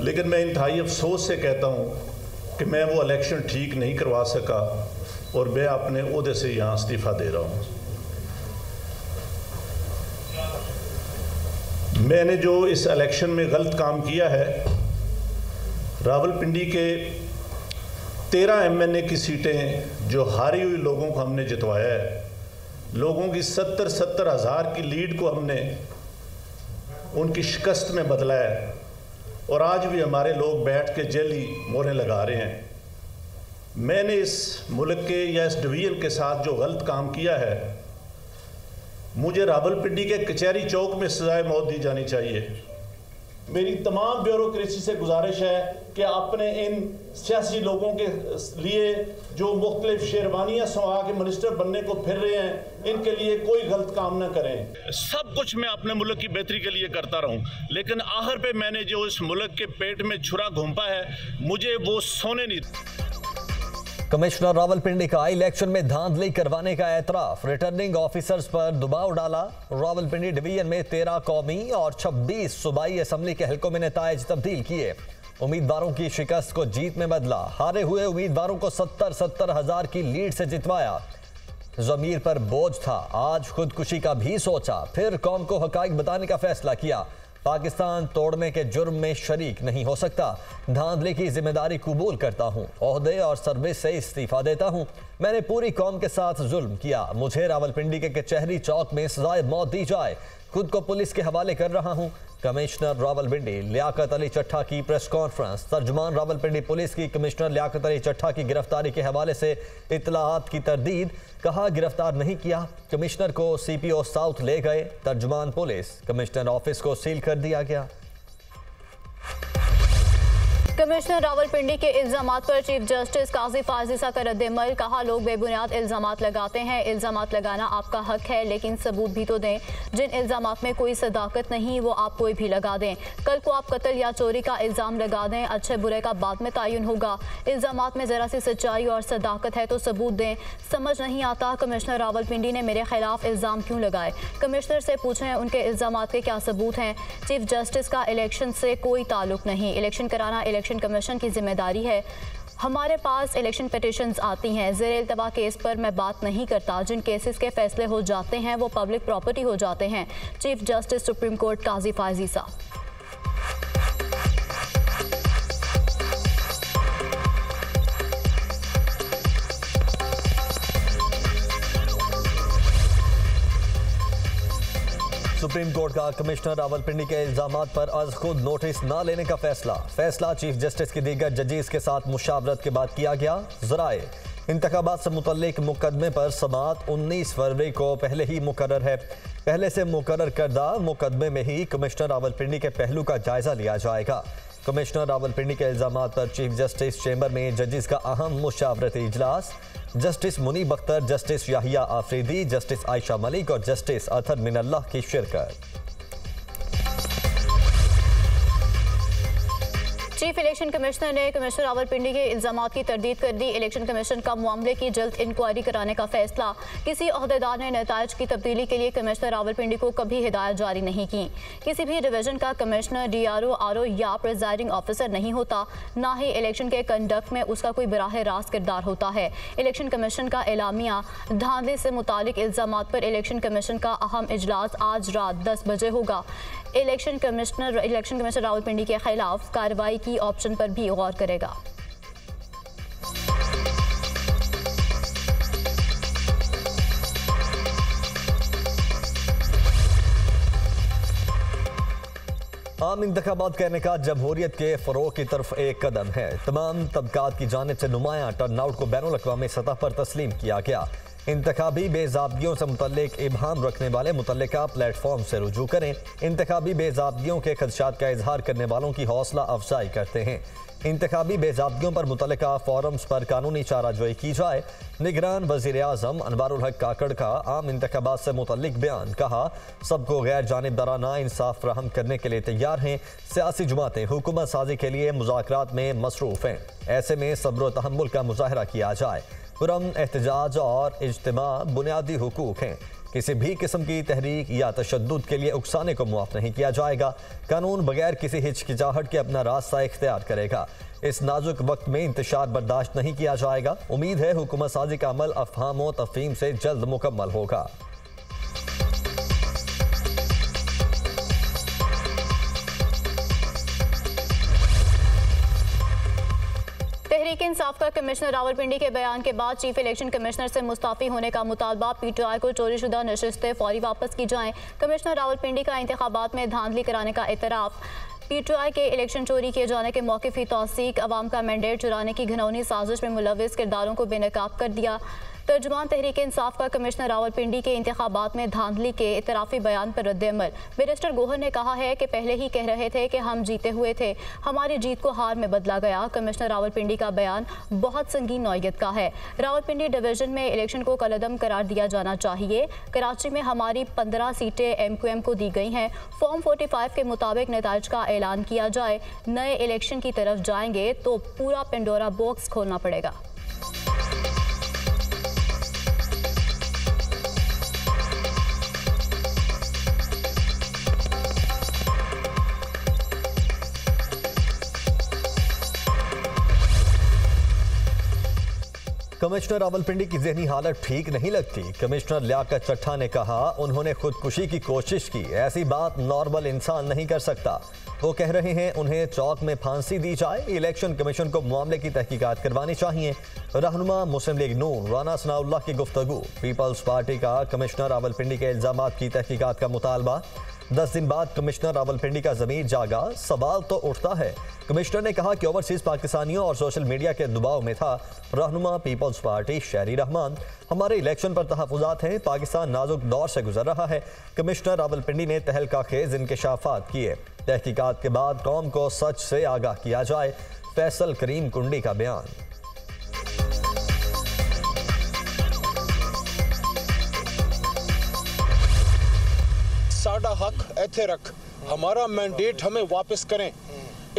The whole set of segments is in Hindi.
लेकिन मैं इंतहाई अफसोस से कहता हूँ कि मैं वो इलेक्शन ठीक नहीं करवा सका और मैं अपने ओहदे से यहाँ इस्तीफ़ा दे रहा हूँ। मैंने जो इस इलेक्शन में गलत काम किया है, रावलपिंडी के 13 MNA की सीटें जो हारी हुई लोगों को हमने जितवाया है, लोगों की 70-70 हज़ार की लीड को हमने उनकी शिकस्त में बदला है और आज भी हमारे लोग बैठ के जेली मोहरें लगा रहे हैं। मैंने इस मुल्क के या इस डिवीज़न के साथ जो गलत काम किया है, मुझे रावलपिंडी के कचहरी चौक में सजाए मौत दी जानी चाहिए। मेरी तमाम ब्यूरोक्रेसी से गुजारिश है कि अपने इन सियासी लोगों के लिए जो मुख्तलिफ शेरवानियाँ सवा के मिनिस्टर बनने को फिर रहे हैं, इनके लिए कोई गलत काम ना करें। सब कुछ मैं अपने मुल्क की बेहतरी के लिए करता रहूं, लेकिन आखिर पे मैंने जो इस मुल्क के पेट में छुरा घोंपा है, मुझे वो सोने नहीं। कमिश्नर रावलपिंडी का इलेक्शन में धांधली करवाने का एतराफ, रिटर्निंग ऑफिसर्स पर दबाव डाला। रावलपिंडी डिवीजन में 13 कौमी और 26 सूबाई असम्बली के हलकों में नताइज तब्दील किए। उम्मीदवारों की शिकस्त को जीत में बदला। हारे हुए उम्मीदवारों को 70-70 हज़ार की लीड से जितवाया। जमीर पर बोझ था, आज खुदकुशी का भी सोचा, फिर कौम को हकाइक बताने का फैसला किया। पाकिस्तान तोड़ने के जुर्म में शरीक नहीं हो सकता। धांधली की जिम्मेदारी कबूल करता हूं, ओहदे और सर्विस से इस्तीफा देता हूं। मैंने पूरी कौम के साथ जुल्म किया। मुझे रावलपिंडी के कचहरी चौक में सजाए मौत दी जाए। खुद को पुलिस के हवाले कर रहा हूं। कमिश्नर रावलपिंडी लियाकत अली चट्ठा की प्रेस कॉन्फ्रेंस। तर्जुमान रावलपिंडी पुलिस की कमिश्नर लियाकत अली चट्ठा की गिरफ्तारी के हवाले से इत्तलाआत की तरदीद। कहा गिरफ्तार नहीं किया। कमिश्नर को CPO साउथ ले गए। तर्जुमान पुलिस, कमिश्नर ऑफिस को सील कर दिया गया। कमिश्नर रावलपिंडी के इल्जामात पर चीफ जस्टिस काजी फाजिल का रद्द-ए-अमल। कहा लोग बेबुनियाद इल्जामात लगाते हैं, इल्जामात लगाना आपका हक है, लेकिन सबूत भी तो दें। जिन इल्जामात में कोई सदाकत नहीं वो आप कोई भी लगा दें। कल को आप कत्ल या चोरी का इल्ज़ाम लगा दें, अच्छे बुरे का बाद में तयन होगा। इल्जामात में ज़रा सी सच्चाई और सदाकत है तो सबूत दें। समझ नहीं आता कमिश्नर रावलपिंडी ने मेरे खिलाफ इल्ज़ाम क्यों लगाए। कमिश्नर से पूछें उनके इल्जामात के क्या सबूत हैं। चीफ जस्टिस का इलेक्शन से कोई ताल्लुक नहीं। इलेक्शन कराना इलेक्शन कमीशन की जिम्मेदारी है। हमारे पास इलेक्शन पिटिशंस आती हैं। ज़ेर इल्तवा केस पर मैं बात नहीं करता। जिन केसेस के फैसले हो जाते हैं वो पब्लिक प्रॉपर्टी हो जाते हैं। चीफ जस्टिस सुप्रीम कोर्ट काजी फाजिल साहब। सुप्रीम कोर्ट का कमिश्नर रावलपिंडी के इल्जामात पर आज खुद नोटिस न लेने का फैसला चीफ जस्टिस की दीगर जजेस के साथ मुशावरत के बाद किया गया। ज़राए इंतखाबात से मुतल्लिक मुकदमे पर समाअत 19 फरवरी को पहले ही मुकर्रर है। पहले से मुकर्रर करदा मुकदमे में ही कमिश्नर रावलपिंडी के पहलू का जायजा लिया जाएगा। कमिश्नर रावलपिंडी के इल्जामात पर चीफ जस्टिस चैम्बर में जजेस का अहम मुशावरती इजलास। Justice Munib Akhtar, justice Yahya Afridi, justice Ayesha Malik और जस्टिस अतहर मिनल्लाह की शिरकत। चीफ इलेक्शन कमिश्नर ने कमिश्नर रावलपिंडी के इल्जामात की तरदीद कर दी। इलेक्शन कमीशन का मामले की जल्द इंक्वायरी कराने का फैसला। किसी अहदेदार ने नताइज की तब्दीली के लिए कमिश्नर रावलपिंडी को कभी हिदायत जारी नहीं की। किसी भी डिवीजन का कमिश्नर DRO, RO या प्रिजाइडिंग ऑफिसर नहीं होता, ना ही इलेक्शन के कंडक्ट में उसका कोई बराह रास्त किरदार होता है। इलेक्शन कमीशन का एलामिया। धांधली से मुतालिक इल्जामात पर इलेक्शन कमीशन का अहम इजलास आज रात 10 बजे होगा। इलेक्शन कमिश्नर रावलपिंडी के खिलाफ कार्रवाई की ऑप्शन पर भी गौर करेगा। आम इंतखाबात कहने का जमहूरियत के फ़रोग़ की तरफ एक कदम है। तमाम तबकात की जानिब से नुमायां टर्नआउट को बैनुल अक़वामी सतह पर तस्लीम किया गया। इंतखाबी बेज़ाब्तियों से मुतल्लिक इबहाम रखने वाले मुतल्लिका प्लेटफॉर्म से रुजू करें। इंतखाबी बेज़ाब्तियों के खदशात का इजहार करने वालों की हौसला अफजाई करते हैं। इंतखाबी बेज़ाब्तियों पर मुतल्लिका फोरम्स पर कानूनी चाराजोई की जाए। निगरान वज़ीर आज़म अनवारुल हक काकड़ का आम इंतखाबात से मुतल्लिक बयान। कहा सबको गैर जानिबदाराना इंसाफ फराहम करने के लिए तैयार हैं। सियासी जमातें हुकूमत साजी के लिए मुज़ाकरात में मसरूफ़ हैं। ऐसे में सब्र व तहम्मुल का मुज़ाहरा किया जाए। पुरअमन एहतजाज और इज्तिमा बुनियादी हुकूक हैं। किसी भी किस्म की तहरीक या तशद्दुद के लिए उकसाने को मुआफ नहीं किया जाएगा। कानून बगैर किसी हिचकिचाहट के अपना रास्ता इख्तियार करेगा। इस नाजुक वक्त में इंतशार बर्दाश्त नहीं किया जाएगा। उम्मीद है हुकूमत साजी का अमल अफहाम व तफहीम से जल्द मुकम्मल होगा। तहरीक इंसाफ का कमिश्नर रावलपिंडी के बयान के बाद चीफ इलेक्शन कमिश्नर से मुस्ताफी होने का मुतालबा। पीटीआई को चोरीशुदा नशिस्तें फौरी वापस की जाएं। कमिश्नर रावलपिंडी का इंतखाबात में धांधली कराने का एतराफ़। पीटीआई के इलेक्शन चोरी किए जाने के मौक़िफ़ी तौसीक। अवाम का मैंडेट चुराने की घिनौनी साजिश में मुलविस किरदारों को बेनकाब कर दिया। तर्जुमान तहरीक इंसाफ का कमिश्नर रावलपिंडी के इंतखाबात में धांधली के इतराफ़ी बयान पर रद्द-ए-अमल। बैरिस्टर गोहर ने कहा है कि पहले ही कह रहे थे कि हम जीते हुए थे, हमारी जीत को हार में बदला गया। कमिश्नर रावलपिंडी का बयान बहुत संगीन नौयत का है। रावलपिंडी डिवीजन में इलेक्शन को कलअदम करार दिया जाना चाहिए। कराची में हमारी 15 सीटें MQM को दी गई हैं। फॉर्म 45 के मुताबिक नताइज का ऐलान किया जाए। नए इलेक्शन की तरफ जाएंगे तो पूरा पेंडोरा बॉक्स खोलना पड़ेगा। कमिश्नर रावलपिंडी की जहनी हालत ठीक नहीं लगती। कमिश्नर लियाकत चट्टा ने कहा उन्होंने खुदकुशी की कोशिश की, ऐसी बात नॉर्मल इंसान नहीं कर सकता। वो कह रहे हैं उन्हें चौक में फांसी दी जाए। इलेक्शन कमीशन को मामले की तहकीकात करवानी चाहिए। रहनुमा मुस्लिम लीग नून राना सनाउल्लाह की गुफ्तगू। पीपल्स पार्टी का कमिश्नर रावलपिंडी के इल्जामात की तहकीकात का मुतालबा। 10 दिन बाद कमिश्नर रावलपिंडी का ज़मीर जागा, सवाल तो उठता है। कमिश्नर ने कहा कि ओवरसीज पाकिस्तानियों और सोशल मीडिया के दबाव में था। रहनुमा पीपल्स पार्टी शहरी रहमान, हमारे इलेक्शन पर तहफ़्फ़ुज़ात हैं। पाकिस्तान नाजुक दौर से गुजर रहा है। कमिश्नर रावलपिंडी ने तहलका खेज इंकशाफात किए। तहकीकात के बाद कौम को सच से आगाह किया जाए। फैसल करीम कुंडी का बयान। साडा हक ऐथे रख, हमारा मैंडेट हमें वापस करें।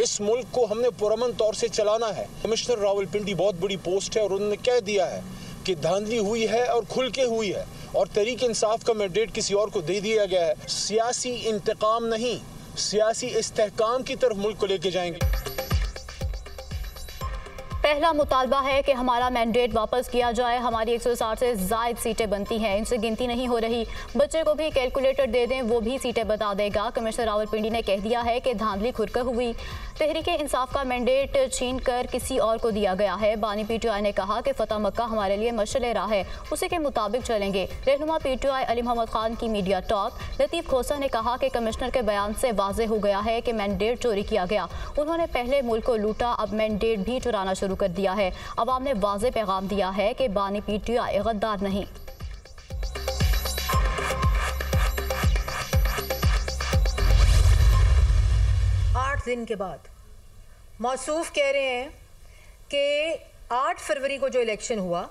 इस मुल्क को हमने पुरअमन तौर से चलाना है। कमिश्नर रावलपिंडी बहुत बड़ी पोस्ट है और उन्होंने कह दिया है कि धांधली हुई है और खुल के हुई है और तहरीक इंसाफ का मैंडेट किसी और को दे दिया गया है। सियासी इंतकाम नहीं, सियासी इस्तेहकाम की तरफ मुल्क को लेके जाएंगे। पहला मुतालबा है कि हमारा मैंडेट वापस किया जाए। हमारी 160 से ज़ायद सीटें बनती हैं, इनसे गिनती नहीं हो रही। बच्चे को भी कैलकुलेटर दे दें, वो भी सीटें बता देगा। कमिश्नर रावलपिंडी ने कह दिया है कि धांधली खुदकर हुई। तहरीक इंसाफ का मैंडेट छीन कर किसी और को दिया गया है। बानी पीटीआई ने कहा कि फतह मक्का हमारे लिए मशअल राह है, उसी के मुताबिक चलेंगे। रहनुमा पीटीआई अली मोहम्मद खान की मीडिया टॉक। लतीफ़ खोसा ने कहा कि कमिश्नर के बयान से वाज़े हो गया है कि मैंडेट चोरी किया गया। उन्होंने पहले मुल्क को लूटा, अब मैंडेट भी चुराना शुरू कर दिया है। अवाम ने वाज़े पैगाम दिया है कि बानी पीटीआई गद्दार नहीं। दिन के बाद मौसूफ कह रहे हैं कि 8 फरवरी को जो इलेक्शन हुआ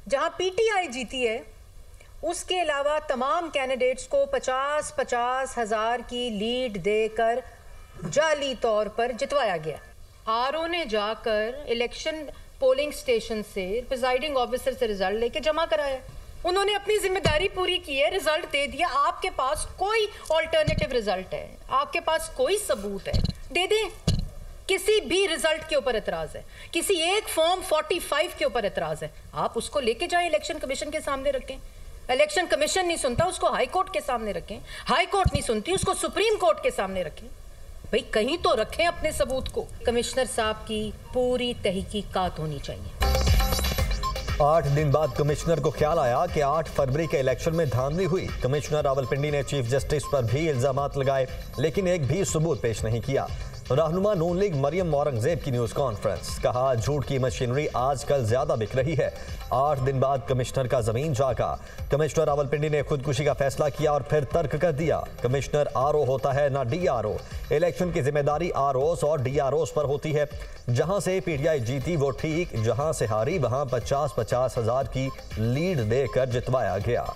जहां पीटीआई जीती है, उसके अलावा तमाम कैंडिडेट्स को 50-50 हज़ार की लीड देकर जाली तौर पर जितवाया गया। आरओ ने जाकर इलेक्शन पोलिंग स्टेशन से प्रिजाइडिंग ऑफिसर से रिजल्ट लेके जमा कराया। उन्होंने अपनी जिम्मेदारी पूरी की है, रिजल्ट दे दिया। आपके पास कोई ऑल्टरनेटिव रिजल्ट है, आपके पास कोई सबूत है, दे दें। किसी भी रिजल्ट के ऊपर एतराज है, किसी एक फॉर्म 45 के ऊपर एतराज है, आप उसको लेके जाएं, इलेक्शन कमीशन के सामने रखें। इलेक्शन कमीशन नहीं सुनता, उसको हाई कोर्ट के सामने रखें। हाई कोर्ट नहीं सुनती, उसको सुप्रीम कोर्ट के सामने रखें। भाई कहीं तो रखें अपने सबूत को। कमिश्नर साहब की पूरी तहकीकात होनी चाहिए। 8 दिन बाद कमिश्नर को ख्याल आया कि 8 फरवरी के इलेक्शन में धांधली हुई। कमिश्नर रावलपिंडी ने चीफ जस्टिस पर भी इल्जामात लगाए, लेकिन एक भी सबूत पेश नहीं किया। रहनुमा नून लीग मरियम औरंगजेब की न्यूज कॉन्फ्रेंस, कहा झूठ की मशीनरी आजकल ज्यादा बिक रही है। 8 दिन बाद कमिश्नर का जमीन जागा। कमिश्नर रावलपिंडी ने खुदकुशी का फैसला किया और फिर तर्क कर दिया। कमिश्नर आरओ होता है ना डीआरओ। इलेक्शन की जिम्मेदारी आरओस और डीआरओस पर होती है। जहां से पीटीआई जीती वो ठीक, जहां से हारी वहां 50-50 हज़ार की लीड देकर जितवाया गया।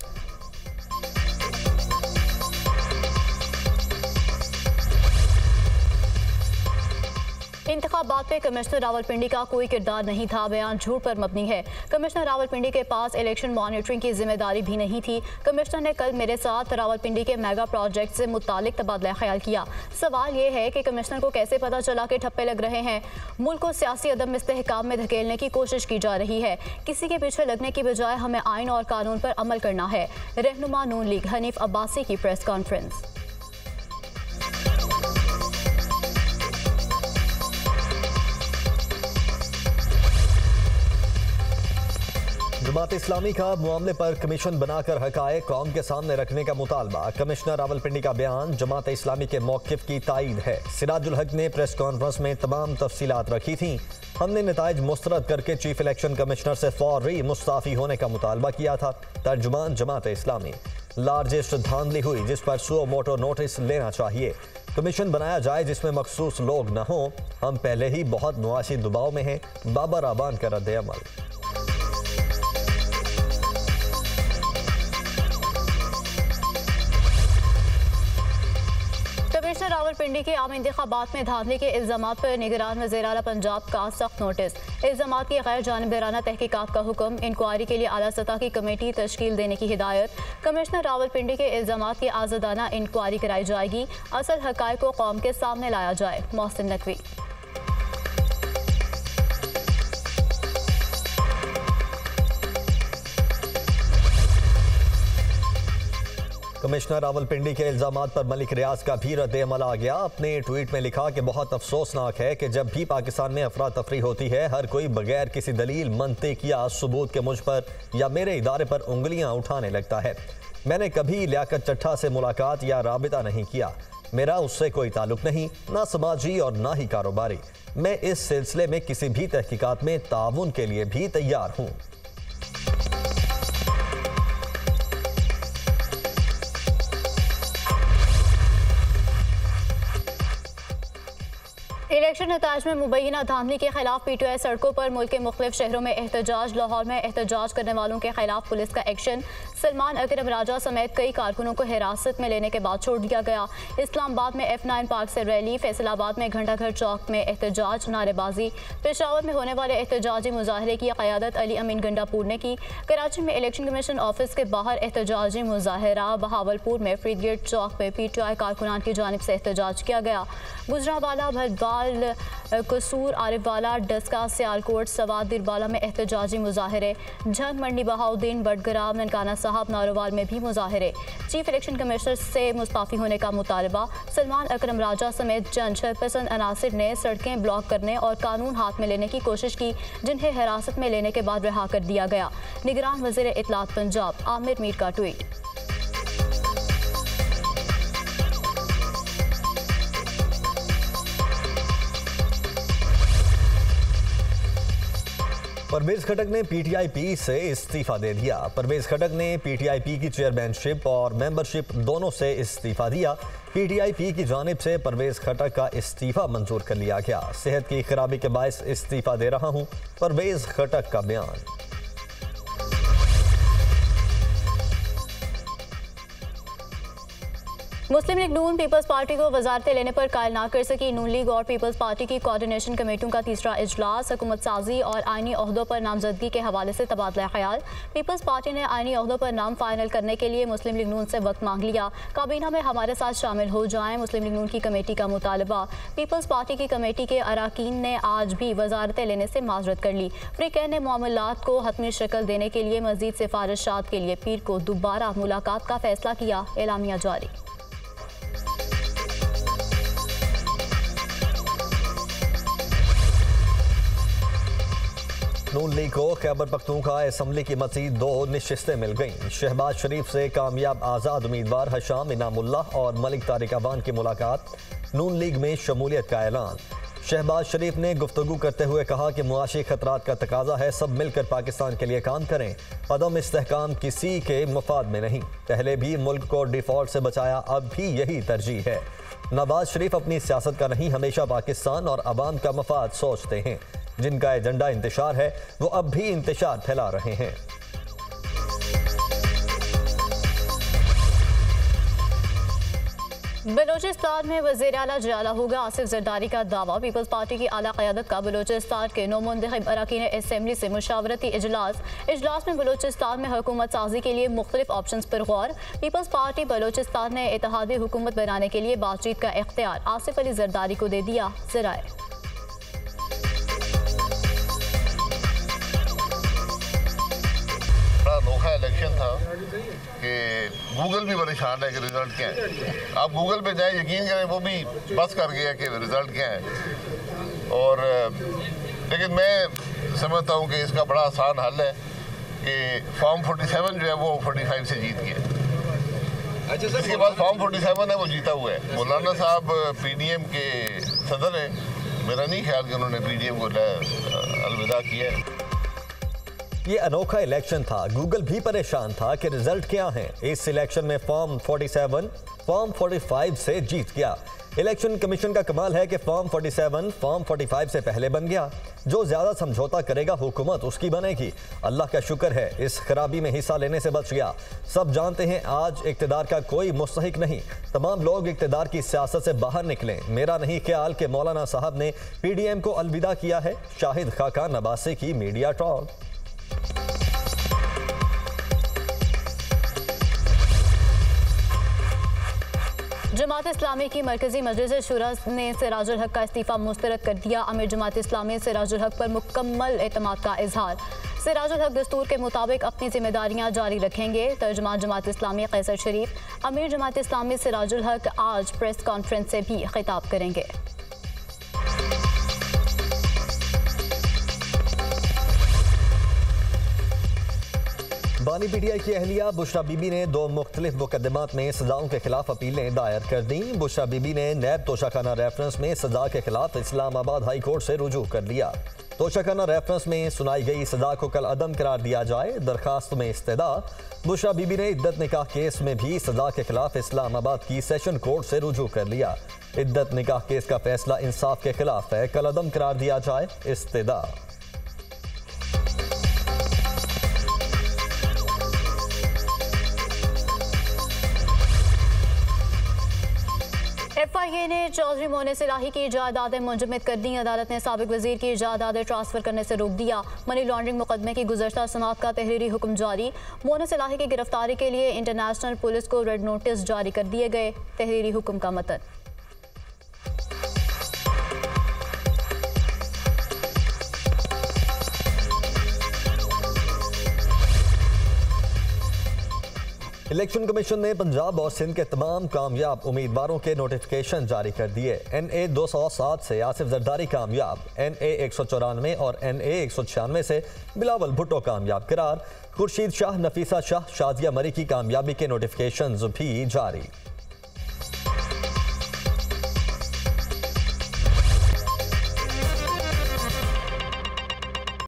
इंतखाबात में कमिश्नर रावलपिंडी का कोई किरदार नहीं था, बयान झूठ पर मबनी है। कमिश्नर रावलपिंडी के पास इलेक्शन मॉनिटरिंग की जिम्मेदारी भी नहीं थी। कमिश्नर ने कल मेरे साथ रावलपिंडी के मेगा प्रोजेक्ट से मुतालिक तबादला ख्याल किया। सवाल ये है कि कमिश्नर को कैसे पता चला कि ठप्पे लग रहे हैं। मुल्क को सियासी अदम इस्तेहकाम में धकेलने की कोशिश की जा रही है। किसी के पीछे लगने की बजाय हमें आइन और कानून पर अमल करना है। रहनुमा नून लीग हनीफ अब्बासी की प्रेस कॉन्फ्रेंस। जमात इस्लामी का मामले पर कमीशन बनाकर हकायक कौम के सामने रखने का मुतालबा। कमिश्नर रावलपिंडी का बयान जमात इस्लामी के मौक़िफ़ की तायीद है। सिराजुल हक ने प्रेस कॉन्फ्रेंस में तमाम तफसीलात रखी थी। हमने नताइज मुस्तरद करके चीफ इलेक्शन कमिश्नर से फौरी मुस्ताफ़ी होने का मुतालबा किया था। तर्जुमान जमात इस्लामी, लार्जेस्ट धांधली हुई जिस पर सुओ मोटो नोटिस लेना चाहिए। कमीशन बनाया जाए जिसमें मखसूस लोग न हों। हम पहले ही बहुत मुआशी दबाव में हैं। बाबर आबान का रद्द अमल। कमिश्नर रावलपिंडी के आम इंतखाबात में धांधली के इल्जामात पर निगरान वज़ीर आला पंजाब का सख्त नोटिस। इल्जामात की गैर जानिबदाराना तहकीकात का हुक्म। इंक्वायरी के लिए आला सतह की कमेटी तश्कील देने की हिदायत। कमिश्नर रावलपिंडी के इल्जामात की आज़ादाना इंक्वायरी कराई जाएगी। असल हक़ाइक़ को कौम के सामने लाया जाए। मोहसिन नकवी। कमिश्नर रावलपिंडी के इल्जामात पर मलिक रियाज का भी रद्द अमल आ गया। अपने ट्वीट में लिखा कि बहुत अफसोसनाक है कि जब भी पाकिस्तान में अफरा तफरी होती है, हर कोई बगैर किसी दलील, मंतिक या सबूत के मुझ पर या मेरे इदारे पर उंगलियां उठाने लगता है। मैंने कभी लियाकत चट्ठा से मुलाकात या राबिता नहीं किया। मेरा उससे कोई ताल्लुक नहीं, ना समाजी और ना ही कारोबारी। मैं इस सिलसिले में किसी भी तहकीकात में ताउन के लिए भी तैयार हूँ। इलेक्शन नताज में मुबैना धांधली के खिलाफ पीटीआई सड़कों पर मुल्क के मुख्तलिफ शहरों में एहतजाज। लाहौर में एहतजाज करने वालों के खिलाफ पुलिस का एक्शन। सलमान अकरम राजा समेत कई कारकुनों को हिरासत में लेने के बाद छोड़ दिया गया। इस्लामाबाद में F9 पार्क से रैली। फैसलाबाद में घंटाघर चौक में एहतजाज, नारेबाजी। पेशावर में होने वाले एहतजाजी मुजाहरे की क़यादत अली अमीन गंडापुर ने की। कराची में इलेक्शन कमीशन ऑफिस के बाहर एहतजाजी मुजाहरा। बहावलपुर में फ्रीगेट चौक में पीटीआई कारकुनान की जानिब से एहतजाज किया गया। गुजरावाला, भरवाल, कसूर, आरिफवाला, डस्का, सियालकोट, सवात, दिरबाला में एहतजाजी मुजाहरे। झंग, मंडी, बहाउद्दीन, बडगराम, ननकाना साहब, नारोवाल में भी मुजाहरे। चीफ इलेक्शन कमिश्नर से मुस्ताफ़ी होने का मुतालबा। सलमान अकरम राजा समेत जनशरपसंद अनासिर ने सड़कें ब्लॉक करने और कानून हाथ में लेने की कोशिश की, जिन्हें हिरासत में लेने के बाद रिहा कर दिया गया। निगरान वज़ीर इत्तलात पंजाब आमिर मीर का ट्वीट। परवेज खटक ने पीटीआई-पी से इस्तीफा दे दिया। परवेज खटक ने पीटीआई-पी की चेयरमैनशिप और मेंबरशिप दोनों से इस्तीफा दिया। पीटीआई-पी की जानिब से परवेज खटक का इस्तीफा मंजूर कर लिया गया। सेहत की खराबी के बायस इस्तीफा दे रहा हूं, परवेज खटक का बयान। मुस्लिम लीग नून पीपल्स पार्टी को वजारतें लेने पर कायल ना कर सकी। नून लीग और पीपल्स पार्टी की कोऑर्डिनेशन कमेटियों का तीसरा इजलास। हुकूमत साजी और आईनी ओहदों पर नामजदगी के हवाले से तबादला ख्याल। पीपल्स पार्टी ने आईनी ओहदों पर नाम फाइनल करने के लिए मुस्लिम लीग नून से वक्त मांग लिया। काबीना में हमारे साथ शामिल हो जाएं, मुस्लिम लीग नून की कमेटी का मुतालबा। पीपल्स पार्टी की कमेटी के अरकान ने आज भी वजारतें लेने से माजरत कर ली। फ्रीकैन ने मामलात को हतमी शक्ल देने के लिए मजीद सिफारिशात के लिए पीर को दोबारा मुलाकात का फैसला किया। एलामिया जारी। नून लीग को खैबर पख्तूनख्वा असम्बली की मज़ीद 2 नशिस्तें मिल गईं। शहबाज शरीफ से कामयाब आज़ाद उम्मीदवार हशाम इनामुल्लाह और मलिक तारिक अवान की मुलाकात। नून लीग में शमूलियत का ऐलान। शहबाज शरीफ ने गुफ्तगू करते हुए कहा कि मुआशी खतरात का तकाजा है, सब मिलकर पाकिस्तान के लिए काम करें। अदम इस्तेहकाम किसी के मफाद में नहीं। पहले भी मुल्क को डिफॉल्ट से बचाया, अब भी यही तरजीह है। नवाज शरीफ अपनी सियासत का नहीं, हमेशा पाकिस्तान और अवाम का मफाद सोचते हैं। जिनका एजेंडा इंतशार है, वो अब भी इंतशार फैला रहे हैं। बलूचिस्तान में वज़ीर आला जियाला होगा आसिफ जरदारी का दावा। पीपल्स पार्टी की आला क़यादत का बलूचिस्तान के नौमुंतखब अरकान असम्बली से मुशावरती इजलास में बलूचिस्तान में हुकूमत साजी के लिए मुख्तलिफ ऑप्शंस पर गौर। पीपल्स पार्टी बलूचिस्तान ने इत्तेहादी हुकूमत बनाने के लिए बातचीत का इख्तियार आसिफ अली जरदारी को दे दिया। ज़राए अनोखा इलेक्शन था कि गूगल भी परेशान है कि रिजल्ट क्या है। आप गूगल पे जाए, यकीन करें वो भी बस कर गया कि रिजल्ट क्या है। और लेकिन मैं समझता हूँ कि इसका बड़ा आसान हल है कि फॉर्म 47 जो है वो 45 से जीत गया। इसके बाद फॉर्म 47 है वो जीता हुआ है। मौलाना साहब PDM के सदर हैं। मेरा नहीं ख्याल कि उन्होंने PDM को अलविदा किया है। ये अनोखा इलेक्शन था। गूगल भी परेशान था कि रिजल्ट क्या है। इस इलेक्शन में फॉर्म 47 फॉर्म 45 से जीत गया। इलेक्शन कमीशन का कमाल है कि फॉर्म 47 फॉर्म 45 से पहले बन गया। जो ज्यादा समझौता करेगा हुकूमत उसकी बनेगी। अल्लाह का शुक्र है इस खराबी में हिस्सा लेने से बच गया। सब जानते हैं आज इक्तदार का कोई मुस्तहिक नहीं। तमाम लोग इक्तदार की सियासत से बाहर निकलें। मेरा नहीं ख्याल कि मौलाना साहब ने PDM को अलविदा किया है। शाहिद खाकान अब्बासी की मीडिया टॉक। जमात इस्लामी की मरकजी मजलिस शुरा ने सिराजुल हक का इस्तीफ़ा मुस्तरद कर दिया। अमीर जमात इस्लामी सिराजुल हक पर मुकम्मल एतमाद का इजहार। सिराजुल हक दस्तूर के मुताबिक अपनी जिम्मेदारियां जारी रखेंगे। तर्जुमान जमात इस्लामी कैसर शरीफ अमीर जमात इस्लामी सिराजुल हक आज प्रेस कॉन्फ्रेंस से भी खिताब करेंगे। बानी PTI की अहलिया बुशरा बीबी ने 2 मुख्तलिफ मुकदमात में सजाओं के खिलाफ अपीलें दायर कर दी। बुशरा बीबी ने नैब तोशाखाना रेफरेंस में सजा के खिलाफ इस्लामाबाद हाई कोर्ट से रुजू कर लिया। तोशाखाना रेफरेंस में सुनाई गई सजा को कल अदम करार दिया जाए। दरखास्त में इस्तदा। बुशरा बीबी ने इद्दत निकाह केस में भी सजा के खिलाफ इस्लामाबाद की सेशन कोर्ट से रुजू कर लिया। इद्दत निकाह केस का फैसला इंसाफ के खिलाफ है, कल अदम करार दिया जाए। इस्तदा। FIA ने चौधरी मोने सिलाही की जायदादें मुंजमद कर दी। अदालत ने साबिक वजीर की जायदादें ट्रांसफर करने से रोक दिया। मनी लॉन्ड्रिंग मुकदमे की गुज़श्ता समाअत का तहरीरी हुक्म जारी। मोने सिलाही की गिरफ्तारी के लिए इंटरनेशनल पुलिस को रेड नोटिस जारी कर दिए गए। तहरीरी हुक्म का मतन इलेक्शन कमीशन ने पंजाब और सिंध के तमाम कामयाब उम्मीदवारों के नोटिफिकेशन जारी कर दिए। NA 207 से आसिफ जरदारी कामयाब, NA 194 और NA 196 से बिलावल भुट्टो कामयाब करार। खुर्शीद शाह, नफीसा शाह, शाजिया मरी की कामयाबी के नोटिफिकेशन भी जारी।